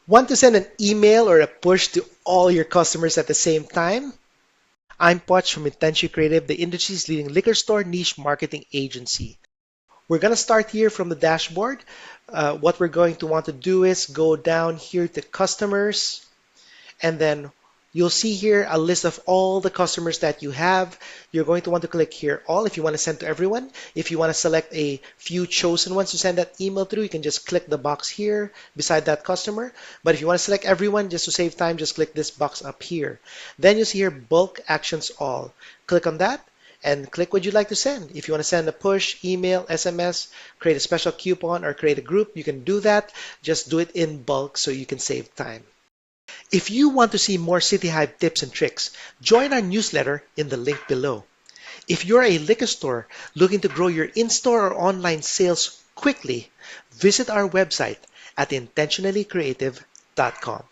Want to send an email or a push to all your customers at the same time? I'm Poch from Intention Creative, the industry's leading liquor store niche marketing agency. We're going to start here from the dashboard. What we're going to want to do is go down here to customers, and then you'll see here a list of all the customers that you have. You're going to want to click here all if you want to send to everyone. If you want to select a few chosen ones to send that email through, you can just click the box here beside that customer. But if you want to select everyone, just to save time, just click this box up here. Then you'll see here bulk actions all. Click on that and click what you'd like to send. If you want to send a push, email, SMS, create a special coupon, or create a group, you can do that. Just do it in bulk so you can save time. If you want to see more City Hive tips and tricks, join our newsletter in the link below. If you're a liquor store looking to grow your in-store or online sales quickly, visit our website at intentionallycreative.com.